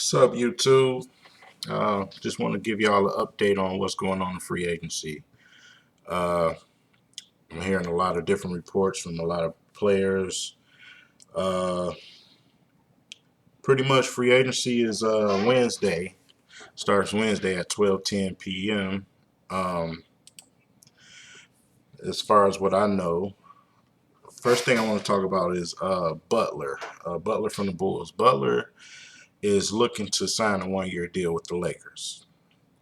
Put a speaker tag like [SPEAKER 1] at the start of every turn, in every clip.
[SPEAKER 1] What's up, YouTube? Just want to give y'all an update on what's going on in free agency. Uh, I'm hearing a lot of different reports from a lot of players. Uh, Pretty much free agency is Wednesday. Starts Wednesday at 12:10 p.m. Um, as far as what I know, first thing I want to talk about is Butler. Butler from the Bulls. Butler is looking to sign a one-year deal with the Lakers.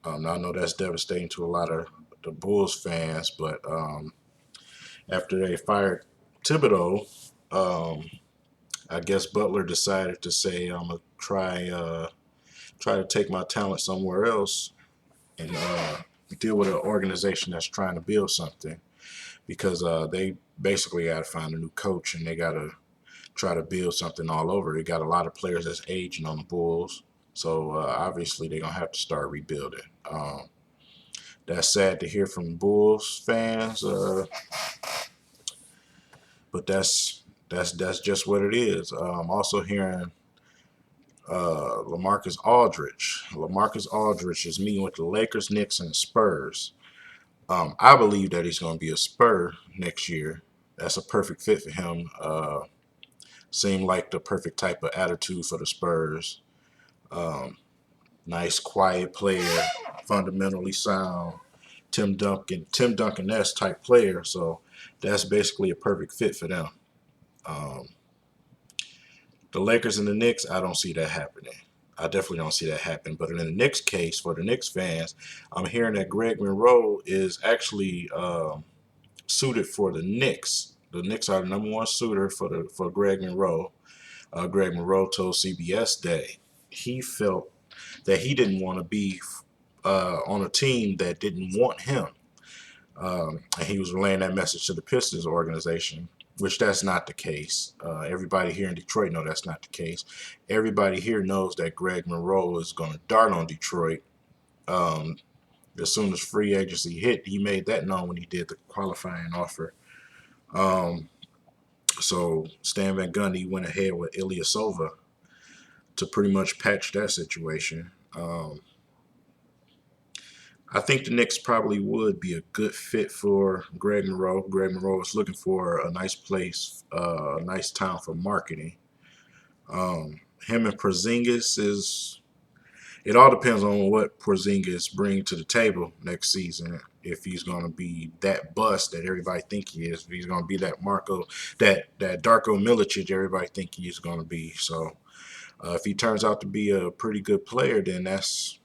[SPEAKER 1] I know that's devastating to a lot of the Bulls fans, but after they fired Thibodeau, um, I guess Butler decided to say, "I'm gonna try to take my talent somewhere else and deal with an organization that's trying to build something because they basically got to find a new coach and they got to try to build something all over. They got a lot of players that's aging on the Bulls, so obviously they're gonna have to start rebuilding." That's sad to hear from Bulls fans, but that's just what it is. Also hearing LaMarcus Aldridge. LaMarcus Aldridge is meeting with the Lakers, Knicks, and Spurs. I believe that he's going to be a Spur next year. That's a perfect fit for him. Seemed like the perfect type of attitude for the Spurs. Um, Nice, quiet player, fundamentally sound. Tim Duncan-esque type player. So that's basically a perfect fit for them. Um, the Lakers and the Knicks, I don't see that happening. I definitely don't see that happen. But in the Knicks case, for the Knicks fans, I'm hearing that Greg Monroe is actually suited for the Knicks. The Knicks are the number one suitor for Greg Monroe. Greg Monroe told CBS that he felt that he didn't want to be on a team that didn't want him. And he was relaying that message to the Pistons organization, which that's not the case. Everybody here in Detroit know that's not the case. Everybody here knows that Greg Monroe is going to dart on Detroit. Um, as soon as free agency hit, he made that known when he did the qualifying offer. Um, so Stan Van Gundy went ahead with Ilyasova to pretty much patch that situation. I think the Knicks probably would be a good fit for Greg Monroe. Greg Monroe is looking for a nice place, a nice town for marketing. Him and Porzingis is. It all depends on what Porzingis brings to the table next season. If he's going to be that bust that everybody think he is, if he's going to be that Darko Milicic everybody think he is going to be. So if he turns out to be a pretty good player, then that's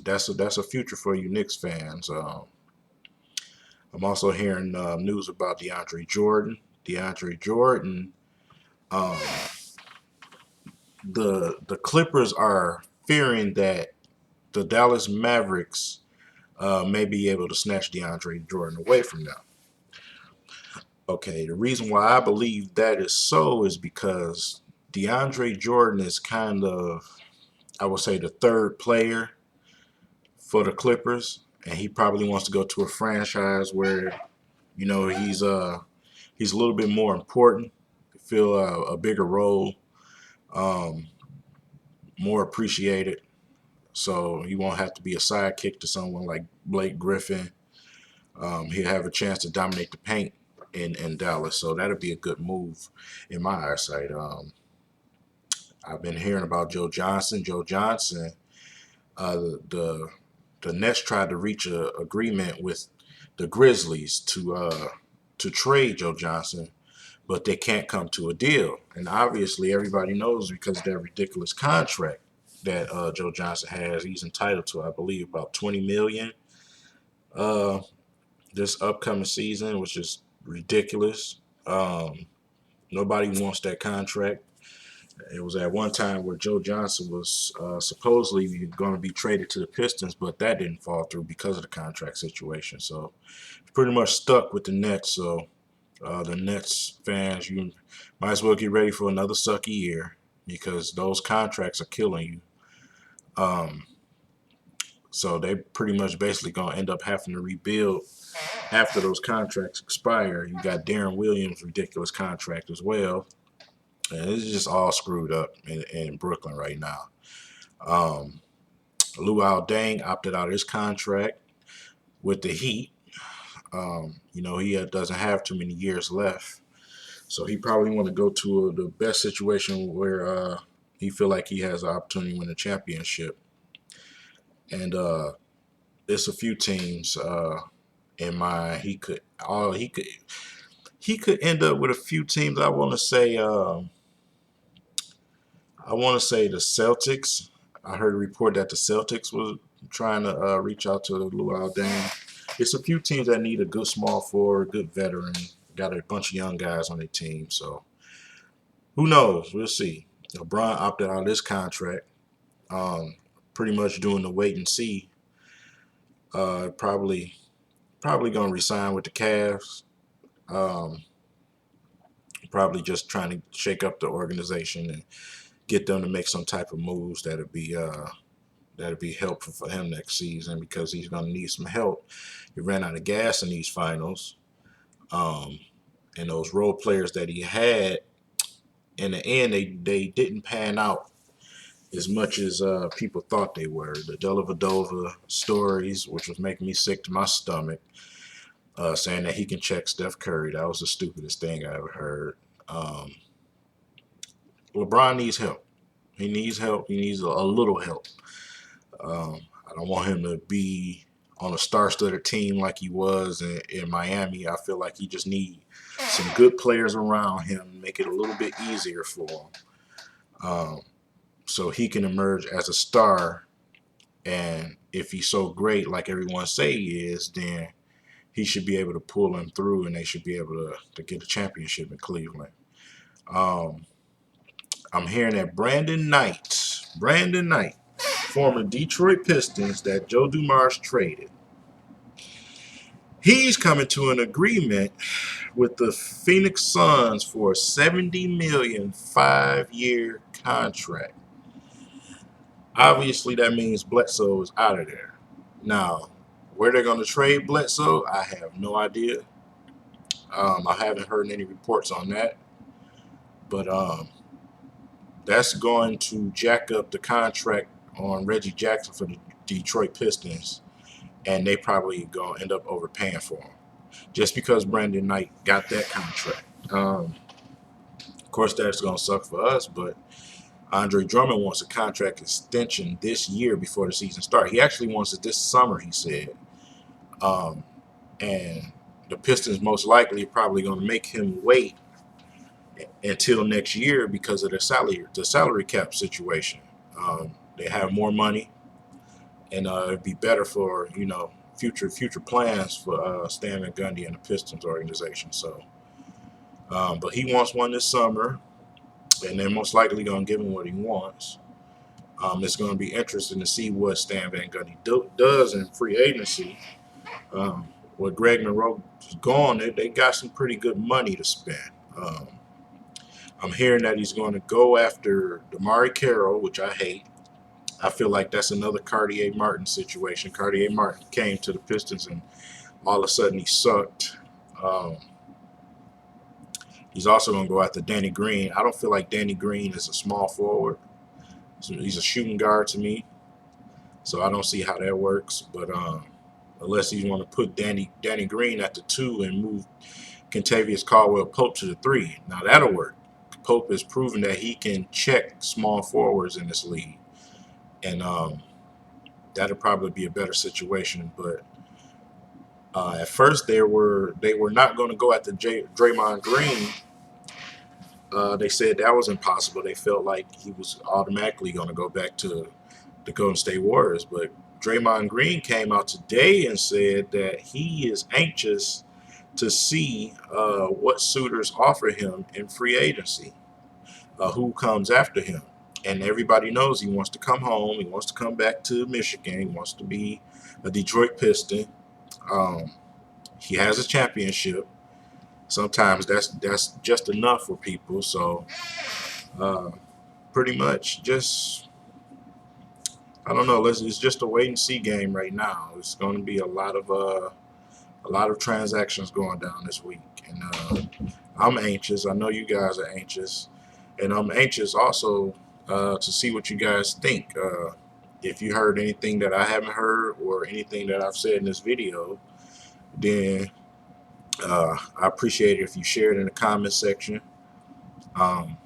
[SPEAKER 1] a future for you Knicks fans. I'm also hearing news about DeAndre Jordan. DeAndre Jordan, um, the Clippers are fearing that the Dallas Mavericks may be able to snatch DeAndre Jordan away from them. Okay, the reason why I believe that is so is because DeAndre Jordan is kind of, I would say, the third player for the Clippers, and he probably wants to go to a franchise where he's a little bit more important, feel a bigger role, um, more appreciated. So he won't have to be a sidekick to someone like Blake Griffin. He'll have a chance to dominate the paint in Dallas. So that'll be a good move in my eyesight. I've been hearing about Joe Johnson. Joe Johnson, the the Nets tried to reach an agreement with the Grizzlies to trade Joe Johnson, but they can't come to a deal. And obviously, everybody knows because of that ridiculous contract that Joe Johnson has, he's entitled to, I believe, about $20 million uh, this upcoming season, which is ridiculous. Nobody wants that contract. It was at one time where Joe Johnson was supposedly going to be traded to the Pistons, but that didn't fall through because of the contract situation. So pretty much stuck with the Nets. So the Nets fans, you might as well get ready for another sucky year because those contracts are killing you. Um, so they pretty much basically going to end up having to rebuild after those contracts expire. You got Darren Williams' ridiculous contract as well. And it's just all screwed up in Brooklyn right now. Um, Luau Deng opted out of his contract with the Heat. He doesn't have too many years left, so he probably want to go to the best situation where he feel like he has an opportunity to win a championship. And there's a few teams in mind. He could end up with a few teams. I want to say the Celtics. I heard a report that the Celtics was trying to reach out to Luau Deng. It's a few teams that need a good small forward, good veteran. Got a bunch of young guys on their team. So who knows? We'll see. LeBron opted out of his contract. Um, Pretty much doing the wait and see. Probably gonna resign with the Cavs. Um, Probably just trying to shake up the organization and get them to make some type of moves that'll be helpful for him next season because he's gonna need some help. He ran out of gas in these finals, um, and those role players that he had in the end they didn't pan out as much as people thought they were. The Dellavedova stories, which was making me sick to my stomach, saying that he can check Steph Curry. That was the stupidest thing I ever heard. Um, LeBron needs help. He needs help. He needs a little help. I don't want him to be on a star-studded team like he was in Miami. I feel like he just needs some good players around him, make it a little bit easier for him, so he can emerge as a star. And if he's so great, like everyone say he is, then he should be able to pull him through, and they should be able to get a championship in Cleveland. Um, I'm hearing that Brandon Knight, former Detroit Pistons that Joe Dumars traded, he's coming to an agreement with the Phoenix Suns for a $70 million 5-year contract. Obviously, that means Bledsoe is out of there. Now, where they're going to trade Bledsoe, I have no idea. I haven't heard any reports on that, but that's going to jack up the contract on Reggie Jackson for the Detroit Pistons, and they probably going to end up overpaying for him just because Brandon Knight got that contract. Of course, that's going to suck for us, but Andre Drummond wants a contract extension this year before the season starts. He actually wants it this summer, he said. Um, and the Pistons most likely probably going to make him wait until next year because of the salary cap situation. They have more money, and it'd be better for future plans for Stan Van Gundy and the Pistons organization. So, but he wants one this summer, and they're most likely going to give him what he wants. It's going to be interesting to see what Stan Van Gundy does in free agency. With Greg Monroe is gone, they got some pretty good money to spend. I'm hearing that he's going to go after Damari Carroll, which I hate. I feel like that's another Cartier Martin situation. Cartier Martin came to the Pistons and all of a sudden he sucked. Um, he's also going to go after Danny Green. I don't feel like Danny Green is a small forward. So he's a shooting guard to me. So I don't see how that works. But unless you want to put Danny Green at the 2 and move Kentavious Caldwell-Pope to the 3. Now that'll work. Pope has proven that he can check small forwards in this league. And that'll probably be a better situation. But at first they were not going to go after Draymond Green. They said that was impossible. They felt like he was automatically going to go back to the Golden State Warriors. But Draymond Green came out today and said that he is anxious to see what suitors offer him in free agency, who comes after him. And everybody knows he wants to come home. He wants to come back to Michigan. He wants to be a Detroit Piston. He has a championship. Sometimes that's just enough for people. So pretty much just, I don't know. It's just a wait and see game right now. It's going to be a lot of transactions going down this week, and I'm anxious. I know you guys are anxious, and I'm anxious also to see what you guys think. If you heard anything that I haven't heard or anything that I've said in this video, then I appreciate it if you share it in the comment section. Um,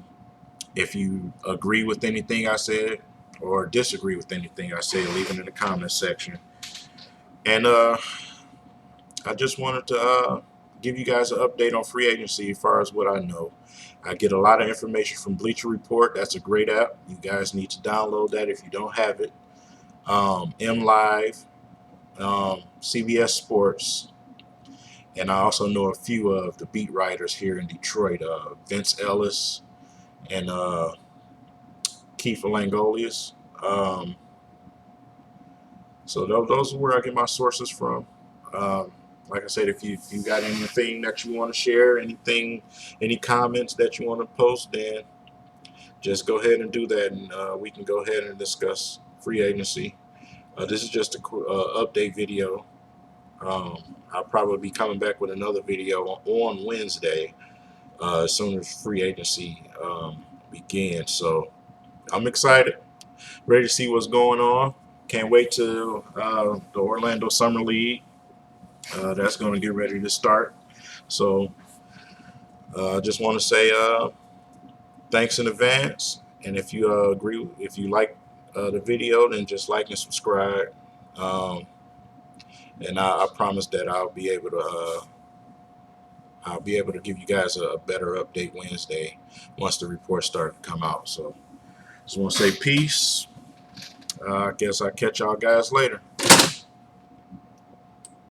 [SPEAKER 1] if you agree with anything I said or disagree with anything I said, leave it in the comment section. And I just wanted to give you guys an update on free agency as far as what I know. I get a lot of information from Bleacher Report. That's a great app. You guys need to download that if you don't have it. M Live, CBS Sports, and I also know a few of the beat writers here in Detroit, Vince Ellis and Keith Langolius. So those are where I get my sources from. Like I said, if you got anything that you want to share, any comments that you want to post, then just go ahead and do that, and we can go ahead and discuss free agency. This is just a update video. I'll probably be coming back with another video on Wednesday as soon as free agency begins. So I'm excited, ready to see what's going on. Can't wait to the Orlando Summer League. That's going to get ready to start. So I just want to say thanks in advance. And if you if you like the video, then just like and subscribe. And I promise that I'll be able to give you guys a better update Wednesday once the reports start to come out. So just want to say peace. I guess I'll catch y'all guys later.